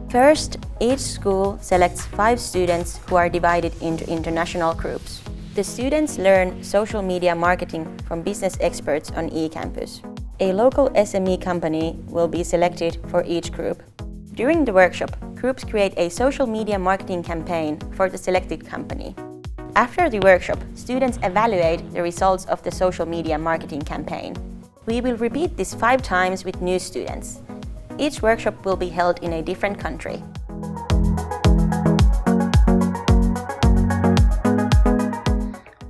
First, each school selects 5 students who are divided into international groups. The students learn social media marketing from business experts on eCampus. A local SME company will be selected for each group. During the workshop, groups create a social media marketing campaign for the selected company. After the workshop, students evaluate the results of the social media marketing campaign. We will repeat this 5 times with new students. Each workshop will be held in a different country.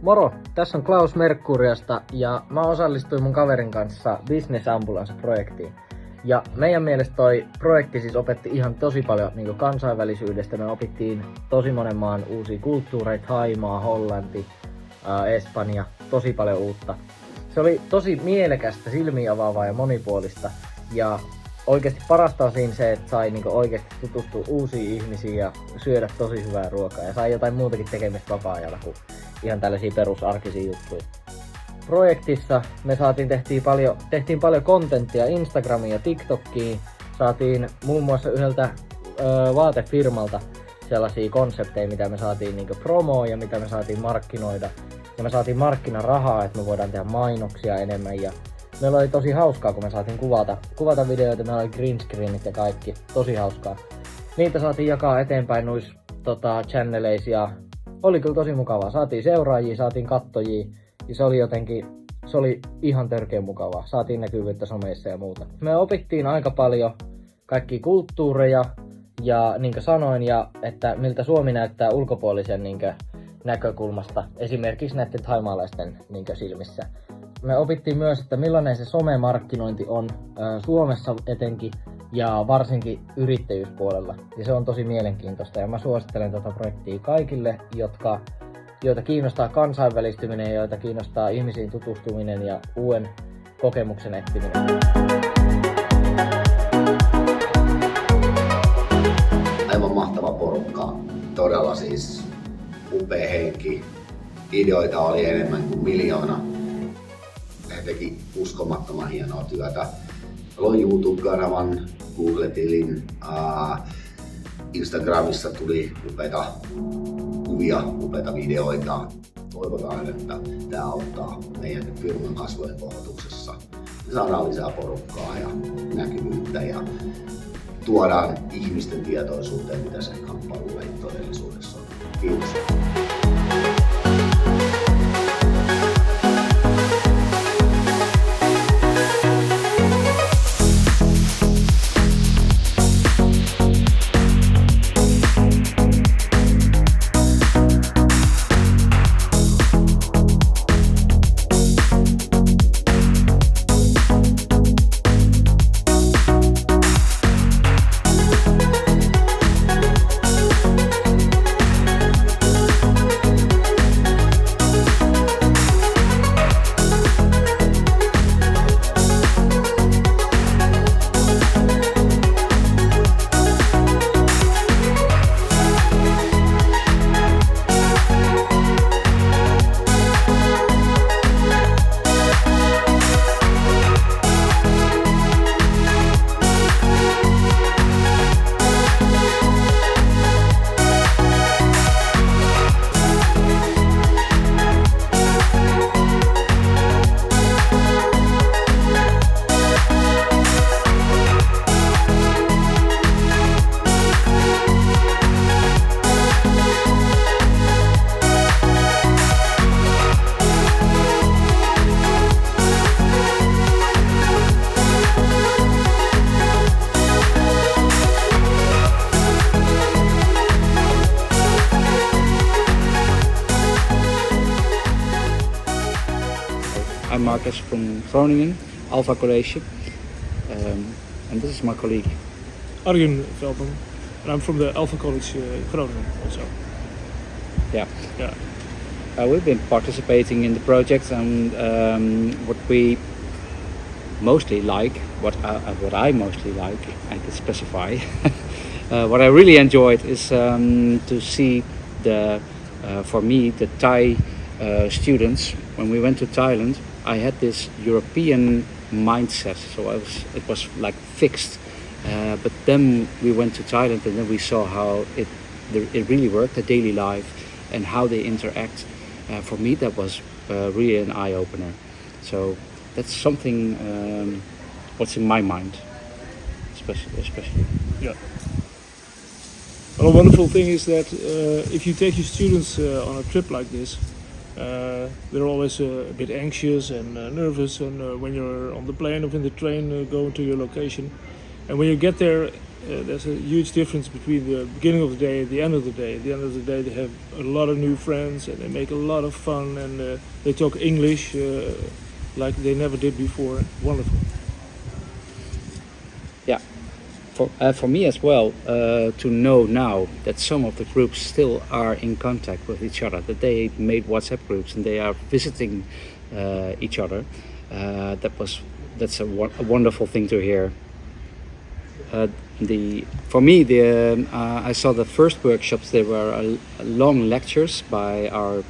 Moro! Tässä on Klaus Merkuriasta ja mä osallistuin mun kaverin kanssa Business Ambulance-projektiin. Ja meidän mielestä toi projekti siis opetti ihan tosi paljon niin kansainvälisyydestä. Me opittiin tosi monen maan uusia kulttuureita, Thaimaa, Hollanti, Espanja, tosi paljon uutta. Se oli tosi mielekästä, silmiä avaavaa ja monipuolista. Ja oikeasti parasta on siinä se, että sai niin oikeasti tutustua uusiin ihmisiin ja syödä tosi hyvää ruokaa. Ja sai jotain muutakin tekemistä vapaa-ajalla kuin ihan tällaisia perusarkisia juttuja. Projektissa me tehtiin paljon kontenttia Instagramiin ja TikTokiin. Saatiin muun muassa yhdeltä vaatefirmalta sellaisia konsepteja, mitä me saatiin niinku promoa ja mitä me saatiin markkinoida. Ja me saatiin markkinarahaa, että me voidaan tehdä mainoksia enemmän. Ja meillä oli tosi hauskaa, kun me saatiin kuvata videoita. Meillä oli green screenit ja kaikki. Tosi hauskaa. Niitä saatiin jakaa eteenpäin noissa channeleissa ja oli kyllä tosi mukavaa. Saatiin seuraajia, saatiin kattojia. Ja se oli ihan törkeän mukavaa. Saatiin näkyvyyttä someissa ja muuta. Me opittiin aika paljon kaikkia kulttuureja ja niin kuin sanoin, ja että miltä Suomi näyttää ulkopuolisen näkökulmasta. Esimerkiksi näiden thaimaalaisten silmissä. Me opittiin myös, että millainen se somemarkkinointi on Suomessa etenkin ja varsinkin yrittäjyyspuolella. Ja se on tosi mielenkiintoista ja mä suosittelen tätä projektia kaikille, joita kiinnostaa kansainvälistyminen ja joita kiinnostaa ihmisiin tutustuminen ja uuden kokemuksen etsiminen. Aivan mahtava porukka. Todella siis upea henki. Ideoita oli enemmän kuin 1 000 000. He teki uskomattoman hienoa työtä. Loin YouTube-kanavan, Google-tilin, Instagramissa tuli upeita kuvia, upeita videoita. Toivotaan, että tämä auttaa meidän firman kasvojen kohotuksessa. Saadaan lisää porukkaa ja näkyvyyttä ja tuodaan ihmisten tietoisuuteen, mitä se kamppailu todellisuudessa on. Kiitos. I'm Marcus from Groningen, Alpha College, and this is my colleague. Arjen Veldman, and I'm from the Alpha College Groningen also. Yeah. Yeah. We've been participating in the projects, and what we mostly like, what I mostly like, I can specify. What I really enjoyed is to see for me, the Thai students. When we went to Thailand, I had this European mindset, so it was like fixed, But then we went to Thailand, and then we saw how it really worked, the daily life, and how they interact. For me, that was really an eye opener. So that's something what's in my mind, especially. Yeah. Well, a wonderful thing is that if you take your students on a trip like this, they're always a bit anxious and nervous, and when you're on the plane or in the train going to your location, and when you get there, there's a huge difference between the beginning of the day and the end of the day. At the end of the day, they have a lot of new friends, and they make a lot of fun, and they talk English like they never did before. Wonderful. Yeah, for me as well, to know now that some of the groups still are in contact with each other, that they made WhatsApp groups and they are visiting each other. That's a wonderful thing to hear. For me, I saw the first workshops. They were long lectures by our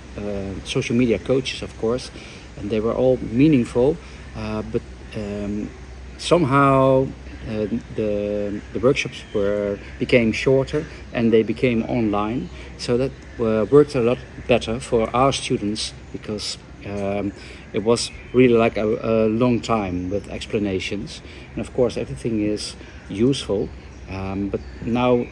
social media coaches, of course, and they were all meaningful. But somehow the workshops became shorter and they became online. So that worked a lot better for our students, because it was really like a long time with explanations. And of course, everything is useful. But now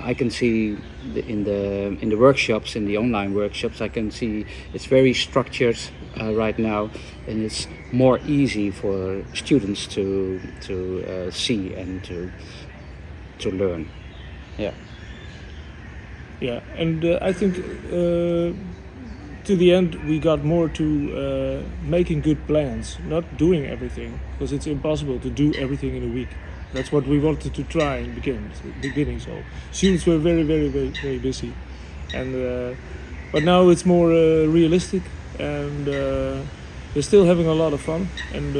I can see in the workshops, in the online workshops, I can see it's very structured right now, and it's more easy for students to see and to learn. Yeah. Yeah, and I think to the end we got more to making good plans, not doing everything, because it's impossible to do everything in a week. That's what we wanted to try in the beginning. So students were very, very, very, very busy, and but now it's more realistic, and they're still having a lot of fun, and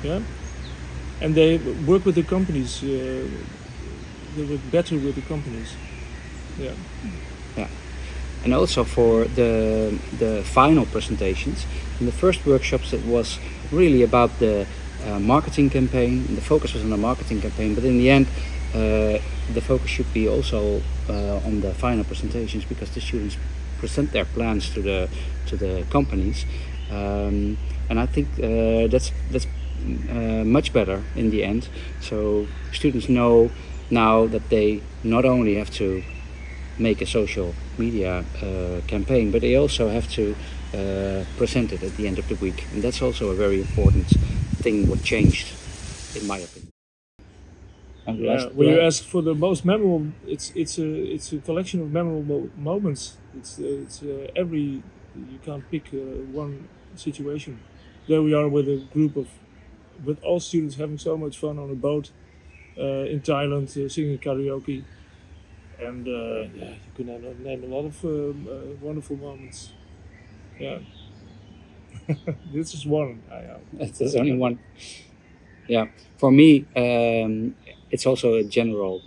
yeah, and they work with the companies. They work better with the companies. Yeah. Yeah. And also for the final presentations, in the first workshops it was really about the marketing campaign, and the focus was on the marketing campaign, but in the end the focus should be also on the final presentations, because the students present their plans to the companies, and I think that's much better in the end. So students know now that they not only have to make a social media campaign, but they also have to present it at the end of the week, and that's also a very important thing what changed, in my opinion. Yeah, when you ask for the most memorable, it's a collection of memorable moments. It's every, you can't pick one situation. There we are with a group with all students having so much fun on a boat in Thailand, singing karaoke, and yeah, you can name a lot of wonderful moments. Yeah. This is one. There's only one. Yeah, for me, it's also a general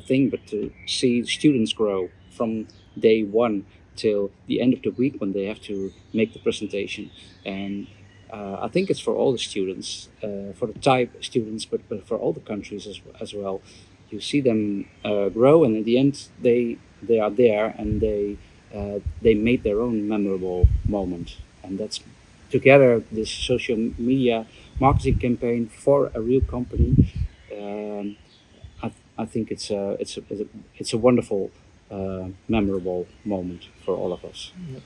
thing, but to see students grow from day one till the end of the week when they have to make the presentation, and I think it's for all the students, for the Thai students, but for all the countries as well. You see them grow, and at the end they are there, and they made their own memorable moment, and that's together this social media marketing campaign for a real company. I think it's a wonderful, memorable moment for all of us. Yeah.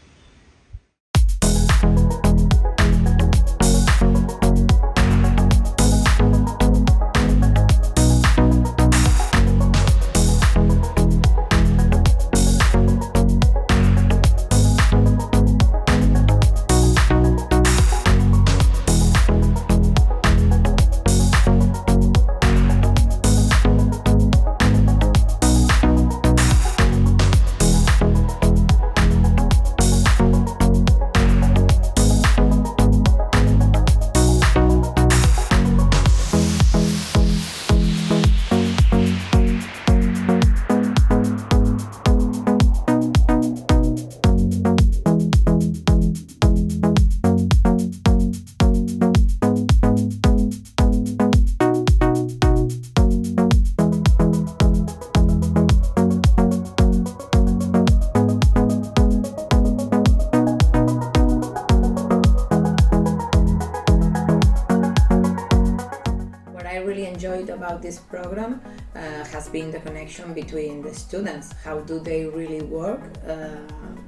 program has been the connection between the students. How do they really work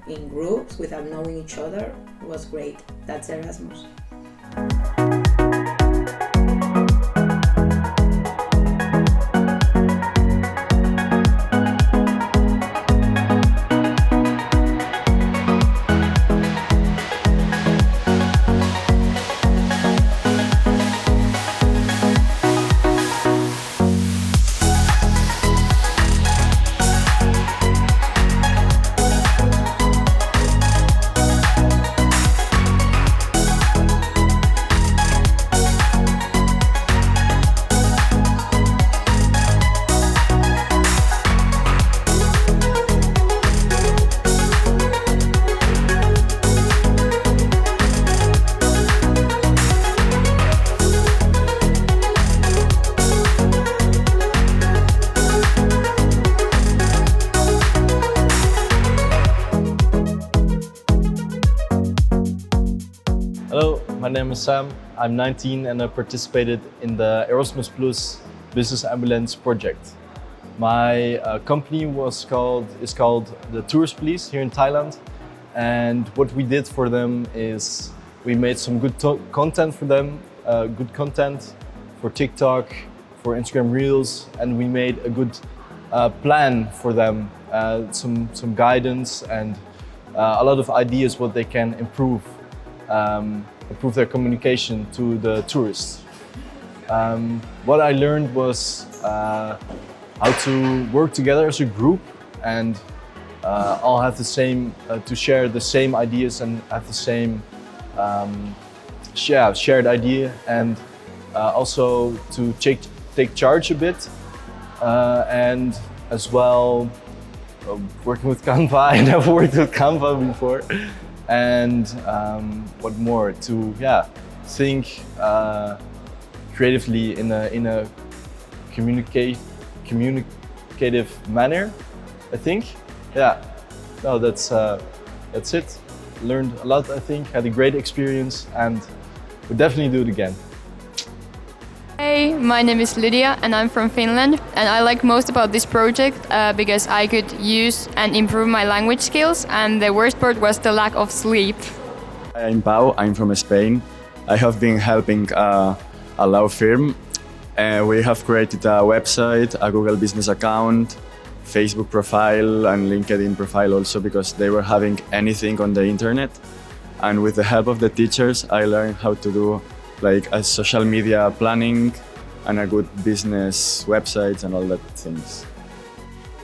in groups without knowing each other was great. That's Erasmus. Hello, my name is Sam. I'm 19 and I participated in the Erasmus Plus Business Ambulance project. My company is called the Tourist Police here in Thailand, and what we did for them is we made some good content for them, good content for TikTok, for Instagram Reels, and we made a good plan for them, some guidance and a lot of ideas what they can improve their communication to the tourists. What I learned was how to work together as a group and all have the same, to share the same ideas and have the same shared idea, and also to take charge a bit, and as well working with Canva. I never worked with Canva before. And what more, to think creatively in a communicative manner, I think. No, that's it. Learned a lot, I think, had a great experience, and would definitely do it again. Hey, my name is Lydia and I'm from Finland, and I like most about this project because I could use and improve my language skills, and the worst part was the lack of sleep. I'm Pau, I'm from Spain. I have been helping a law firm. We have created a website, a Google business account, Facebook profile and LinkedIn profile also, because they were having anything on the internet. And with the help of the teachers, I learned how to do like a social media planning and a good business websites and all that things.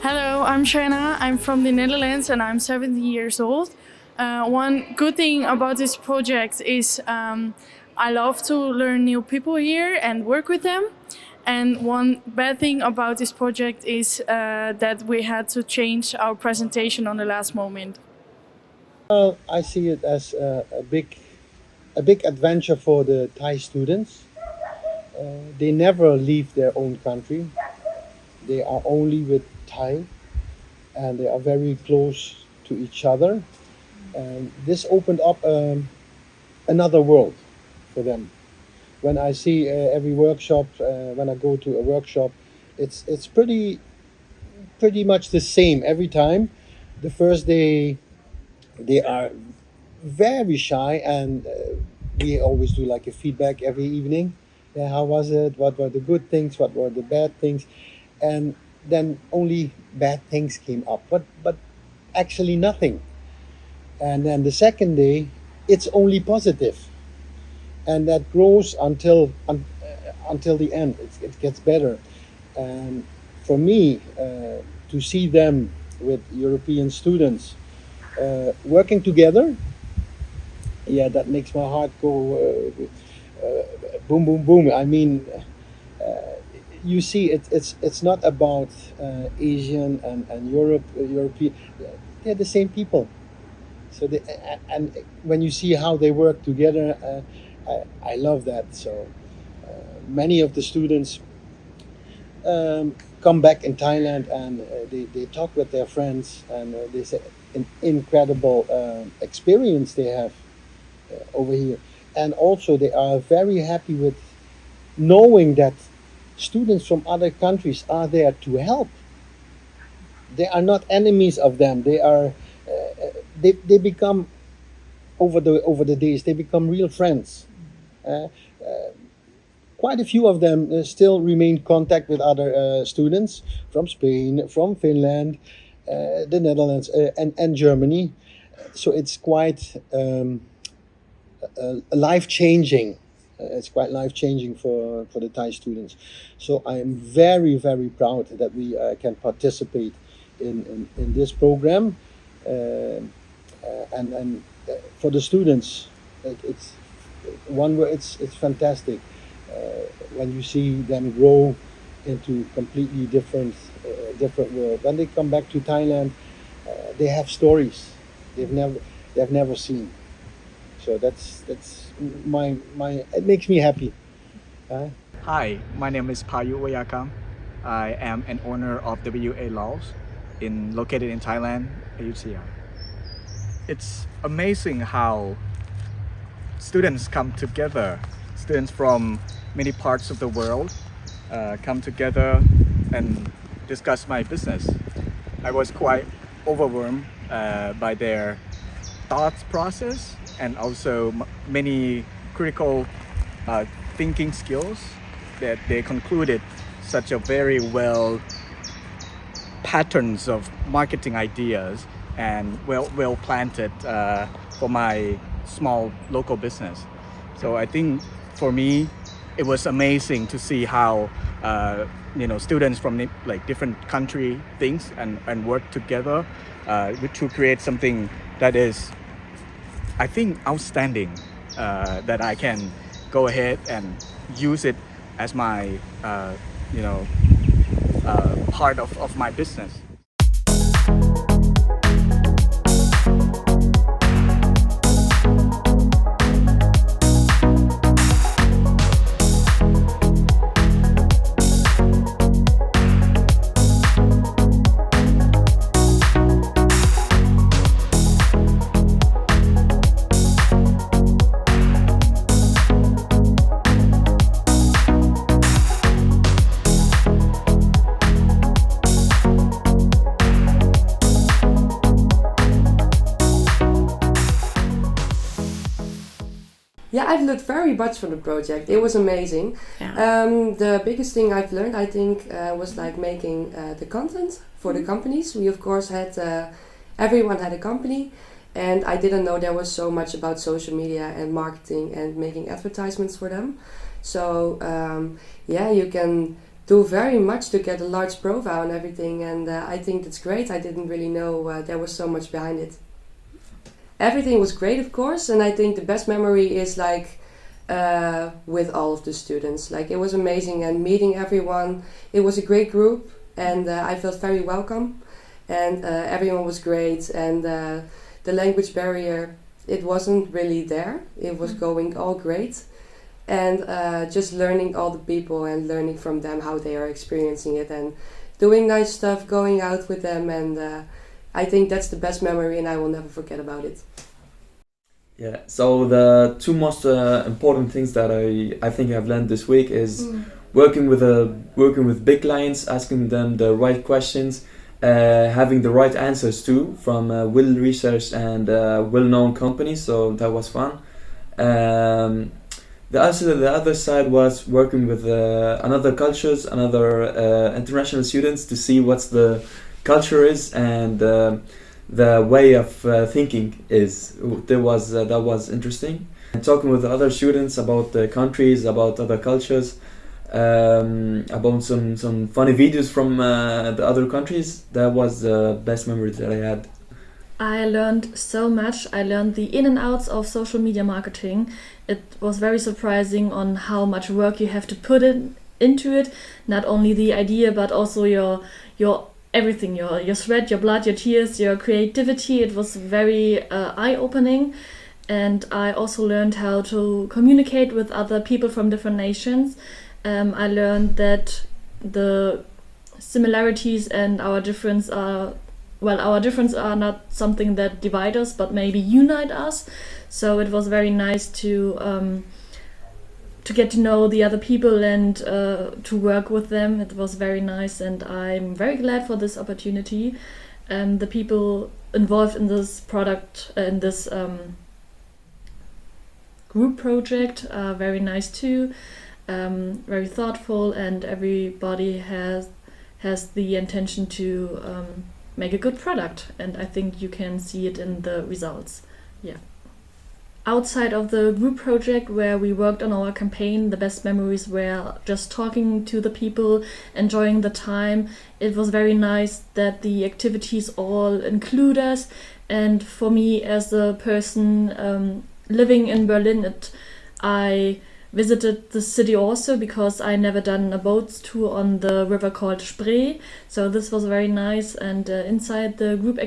Hello, I'm Shana. I'm from the Netherlands and I'm 17 years old. One good thing about this project is I love to learn new people here and work with them. And one bad thing about this project is that we had to change our presentation on the last moment. Well, I see it as a big adventure for the Thai students. They never leave their own country. They are only with Thai, and they are very close to each other. And this opened up another world for them. When I see every workshop, when I go to a workshop, it's pretty much the same every time. The first day, they are very shy, and we always do like a feedback every evening. How was it? What were the good things? What were the bad things? And then only bad things came up, but actually nothing. And then the second day, it's only positive, and that grows until the end. It gets better. And for me, to see them with European students working together, that makes my heart go boom, boom, boom. I mean, you see, it's not about Asian and European. They're the same people. So and when you see how they work together, I love that. So many of the students come back in Thailand, and they talk with their friends, and they say an incredible experience they have over here. And also they are very happy with knowing that students from other countries are there to help. They are not enemies of them. They are they become over the days they become real friends. Quite a few of them still remain contact with other students from Spain, from Finland, the Netherlands, and Germany. So it's quite life-changing. It's quite life-changing for the Thai students. So I am very, very proud that we can participate in this program. And for the students, it's one word. It's fantastic when you see them grow into completely different world. When they come back to Thailand, they have stories they've never seen. So that's my it makes me happy. Hi, my name is Payu Wayakam. I am an owner of WA Laos, located in Thailand, Ayutthaya. It's amazing how students come together. Students from many parts of the world come together and discuss my business. I was quite overwhelmed by their thoughts process and also many critical thinking skills that they concluded such a very well patterns of marketing ideas and well planted for my small local business. So I think for me it was amazing to see how students from like different country thinks and work together to create something that is, I think, outstanding, that I can go ahead and use it as my part of my business. Yeah, I've learned very much from the project. It was amazing. Yeah. The biggest thing I've learned, I think, was like making the content for the companies. We of course had everyone had a company, and I didn't know there was so much about social media and marketing and making advertisements for them. So you can do very much to get a large profile and everything, and I think that's great. I didn't really know there was so much behind it. Everything was great, of course, and I think the best memory is like with all of the students. Like, it was amazing, and meeting everyone. It was a great group, and I felt very welcome, and everyone was great, and the language barrier, it wasn't really there. It was going all great, and just learning all the people and learning from them how they are experiencing it, and doing nice stuff, going out with them, and I think that's the best memory, and I will never forget about it. Yeah, so the two most important things that I think I've learned this week is working with big clients, asking them the right questions, having the right answers too from well-researched and well-known companies. So that was fun. The other side was working with another cultures, another international students to see what's the culture is and the way of thinking is. That was interesting. And talking with other students about the countries, about other cultures, about some funny videos from the other countries. That was the best memory that I had. I learned so much. I learned the in and outs of social media marketing. It was very surprising on how much work you have to put into it. Not only the idea, but also your everything, your sweat, your blood, your tears, your creativity. It was very eye-opening. And I also learned how to communicate with other people from different nations. I learned that the similarities and our difference are not something that divide us, but maybe unite us. So it was very nice to to get to know the other people and to work with them. It was very nice, and I'm very glad for this opportunity. The people involved in this product, in this group project, are very nice too, very thoughtful, and everybody has the intention to make a good product, and I think you can see it in the results. Yeah. Outside of the group project where we worked on our campaign, the best memories were just talking to the people, enjoying the time. It was very nice that the activities all include us, and for me as a person living in Berlin, I visited the city also because I never done a boat tour on the river called Spree, so this was very nice. And inside the group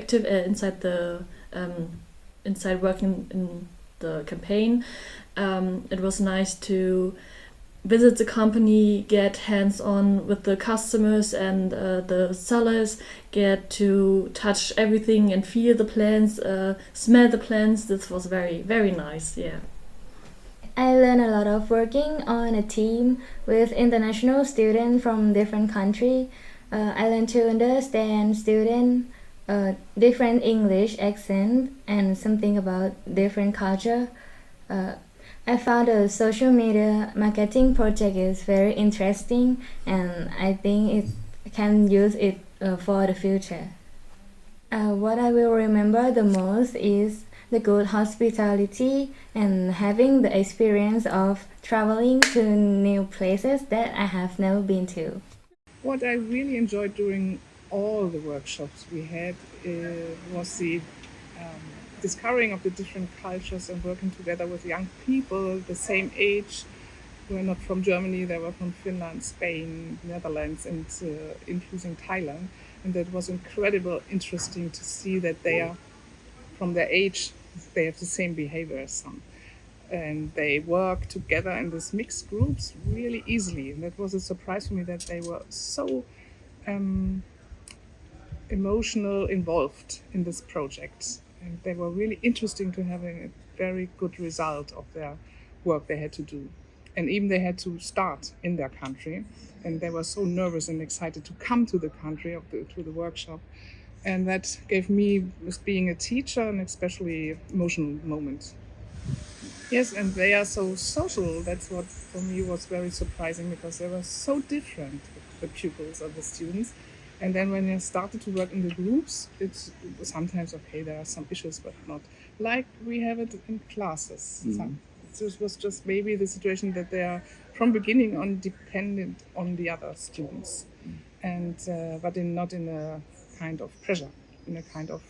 inside working in the campaign, it was nice to visit the company, get hands-on with the customers and the sellers, get to touch everything and feel the plants, smell the plants. This was very, very nice. Yeah. I learned a lot of working on a team with international students from different countries. I learned to understand students, different English accent, and something about different culture. I found the social media marketing project is very interesting, and I think it can use it for the future. What I will remember the most is the good hospitality and having the experience of traveling to new places that I have never been to. What I really enjoyed during all the workshops we had was the discovering of the different cultures and working together with young people the same age, who were not from Germany, they were from Finland, Spain, Netherlands, and including Thailand. And that was incredibly interesting to see that they are, from their age, they have the same behavior as some. And they work together in these mixed groups really easily. And that was a surprise for me that they were so emotional involved in this project. And they were really interesting to having a very good result of their work they had to do. And even they had to start in their country. And they were so nervous and excited to come to the country, to the workshop. And that gave me, as being a teacher, an especially emotional moment. Yes, and they are so social. That's what for me was very surprising, because they were so different, the pupils of the students. And then when they started to work in the groups, it's sometimes, okay, there are some issues, but not like we have it in classes. This was just maybe the situation that they are from beginning on dependent on the other students, and but not in a kind of pressure, in a kind of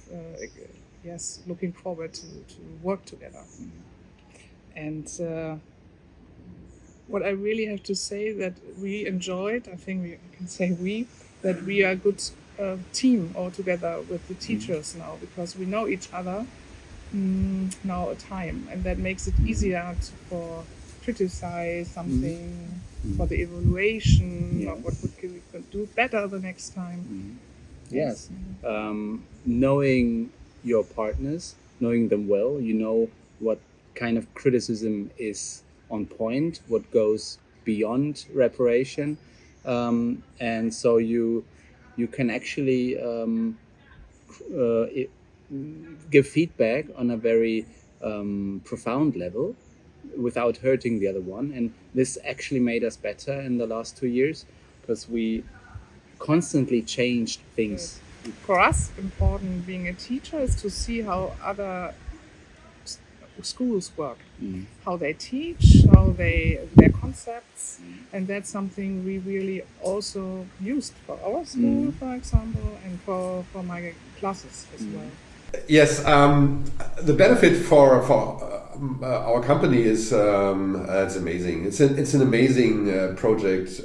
looking forward to work together. And what I really have to say that we enjoyed, I think we can say that we are a good team all together with the teachers now, because we know each other now a time, and that makes it easier for criticize something, for the evaluation of what we could do better the next time. Yes. Knowing your partners, knowing them well, you know what kind of criticism is on point, what goes beyond reparation, and so you can actually give feedback on a very profound level without hurting the other one. And this actually made us better in the last 2 years, because we constantly changed things. For us, important being a teacher is to see how other schools work, how they teach, how their concepts, and that's something we really also used for our school, for example, and for my classes as well. Yes, the benefit for our company is it's amazing. It's an amazing project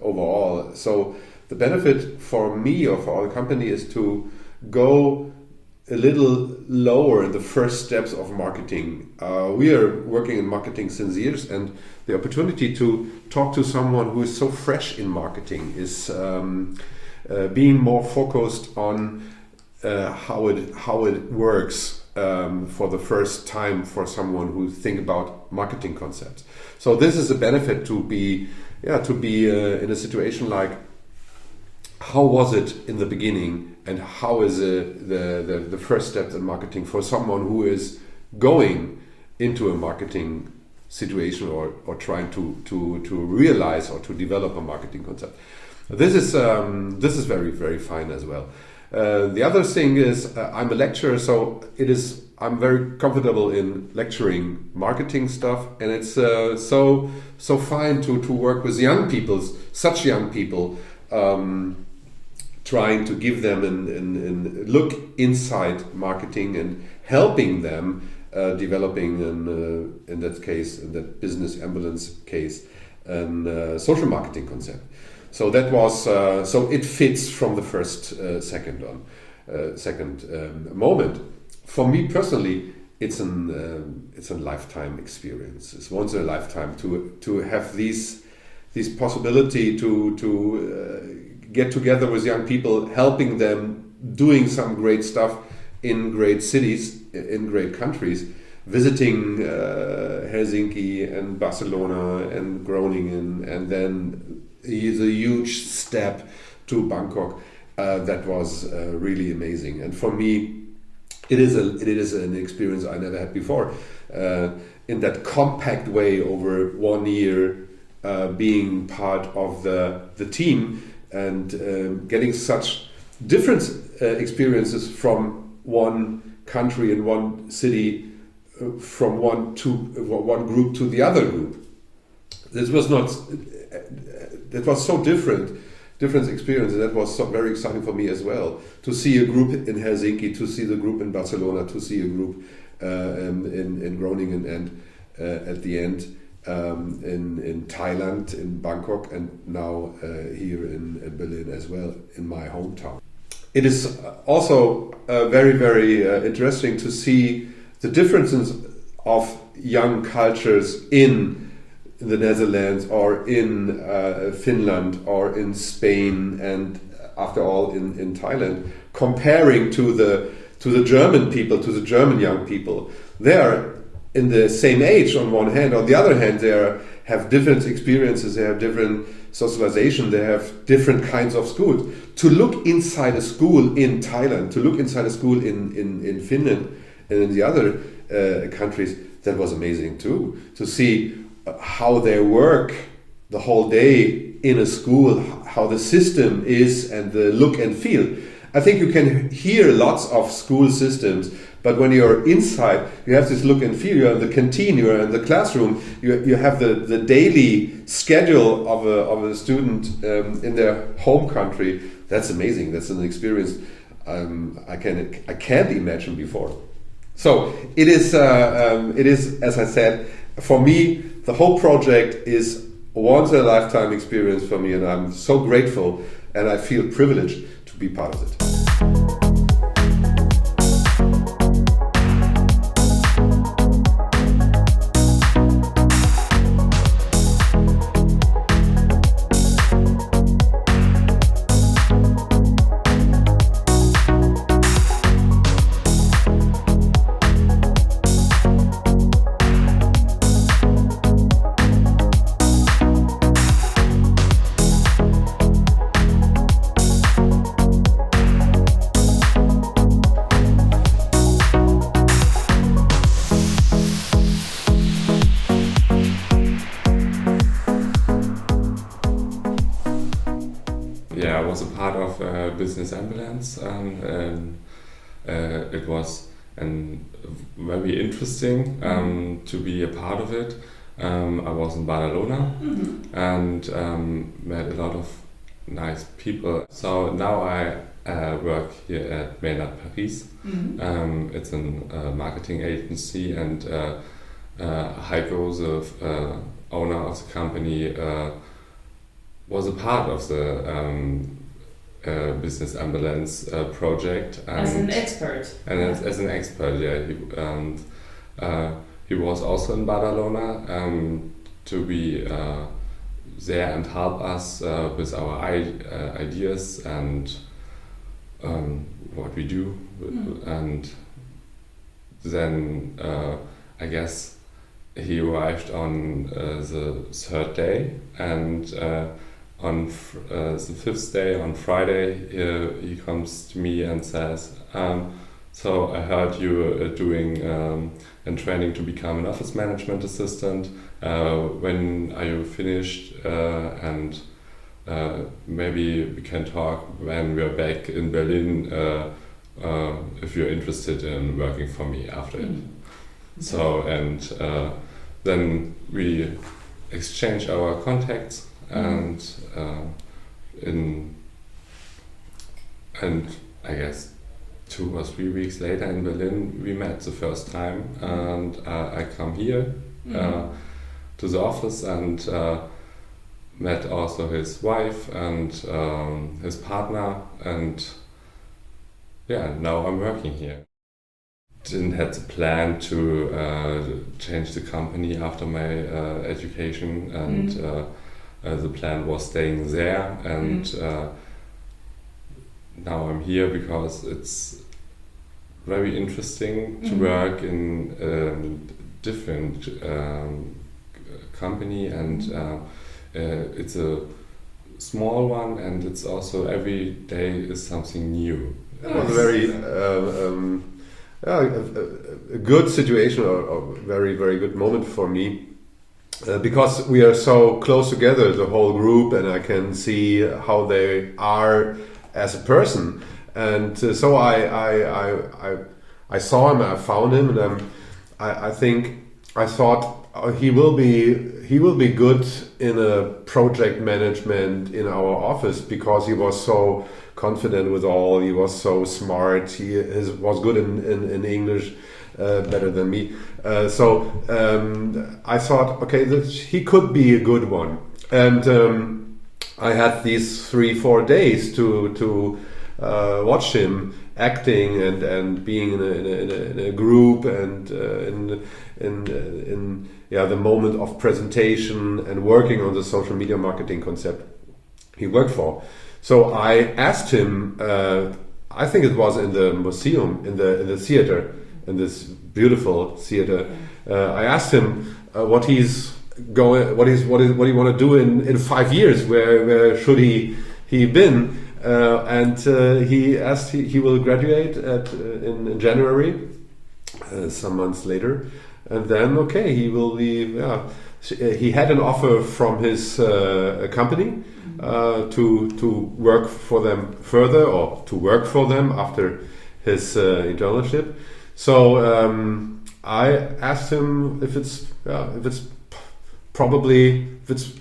overall. So the benefit for me or for our company is to go a little lower in the first steps of marketing. We are working in marketing since years, and the opportunity to talk to someone who is so fresh in marketing is being more focused on how it works for the first time for someone who think about marketing concepts. So this is a benefit to be in a situation like, how was it in the beginning, and how is the first steps in marketing for someone who is going into a marketing situation or trying to realize or to develop a marketing concept. This is very, very fine as well. The other thing is I'm a lecturer, so I'm very comfortable in lecturing marketing stuff, and it's so fine to work with young people, such young people, trying to give them a look inside marketing and helping them developing in that business ambulance case, a social marketing concept. So that was so it fits from the second moment. For me personally, it's a lifetime experience. It's once in a lifetime to have these possibility to get together with young people, helping them doing some great stuff in great cities, in great countries, visiting Helsinki and Barcelona and Groningen, and then the huge step to Bangkok. That was really amazing, and for me, it is an experience I never had before. In that compact way over 1 year, being part of the team and getting such different experiences from one country and one city, from one group to the other group. That was so different experiences. That was so very exciting for me as well, to see a group in Helsinki, to see the group in Barcelona, to see a group in Groningen, and at the end in Thailand, in Bangkok, and now here in Berlin as well, in my hometown. It is also very, very interesting to see the differences of young cultures in the Netherlands or in Finland or in Spain, and after all in Thailand, comparing to the German people, to the German young people. They are in the same age on one hand. On the other hand, they have different experiences, they have different socialization, they have different kinds of schools. To look inside a school in Thailand, to look inside a school in Finland and in the other countries, that was amazing too. To see how they work the whole day in a school, how the system is, and the look and feel. I think you can hear lots of school systems, but when you're inside, you have this look and feel. You're in the canteen, you're in the classroom, you have the daily schedule of a student in their home country. That's amazing. That's an experience I can't imagine before. So it is, as I said, for me, the whole project is a once in a lifetime experience for me, and I'm so grateful, and I feel privileged to be part of it. Yeah, I was a part of Business Ambulance, and it was very interesting to be a part of it. I was in Barcelona and met a lot of nice people. So now I work here at Maynard Paris. It's a marketing agency, and Heiko, the owner of the company, was a part of the Business Ambulance project. As an expert. And as an expert, yeah. He was also in Barcelona to be there and help us with our ideas and what we do. And then I guess he arrived on the third day, and on the fifth day, on Friday, he comes to me and says, so I heard you doing and training to become an office management assistant. When are you finished? And maybe we can talk when we're back in Berlin, if you're interested in working for me after it. So, and then we exchange our contacts, and I guess 2 or 3 weeks later in Berlin we met the first time, and I come here to the office and met also his wife and his partner, and yeah, now I'm working here. Didn't have the plan to change the company after my education, and the plan was staying there, and now I'm here because it's very interesting to work in a different company, and it's a small one, and it's also every day is something new. It was a very a good situation, or very, very good moment for me, because we are so close together, the whole group, and I can see how they are as a person. And so I saw him, I found him, and I thought he will be good in a project management in our office, because he was so confident with all, he was so smart, he was good in English, better than me. So I thought, okay, he could be a good one. And I had these 3-4 days to watch him acting and being in a group, and in the moment of presentation and working on the social media marketing concept he worked for. So I asked him, I think it was in the museum, in the theater, in this beautiful theater. I asked him what he want to do in 5 years. Where should he been? And he asked he will graduate in January, some months later, and then he will be. He had an offer from his company to work for them further, or to work for them after his internship. So I asked him if it's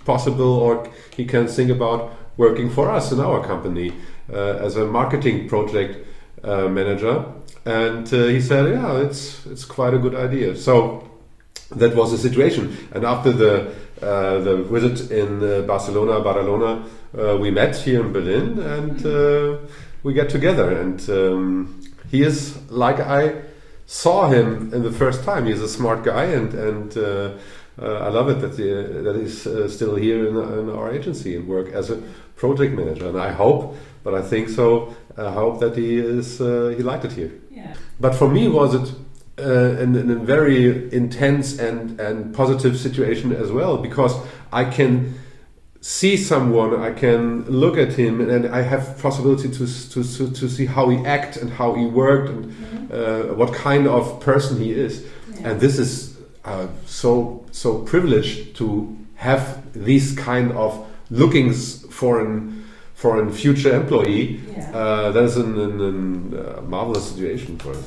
possible, or he can think about working for us in our company as a marketing project manager, and he said, yeah, it's quite a good idea. So that was the situation. And after the visit in Barcelona, we met here in Berlin, and we get together. And he is like I saw him in the first time. He's a smart guy, and I love it that he's still here in our agency and work as a project manager. And I hope, but I think so. I hope that he liked it here. Yeah. But for me, was it in a very intense and positive situation as well, because I can see someone, I can look at him, and I have possibility to see how he act and how he worked, and what kind of person he is. Yeah. And this is so privileged to have these kind of lookings for a future employee. Yeah. That is a marvelous situation for us.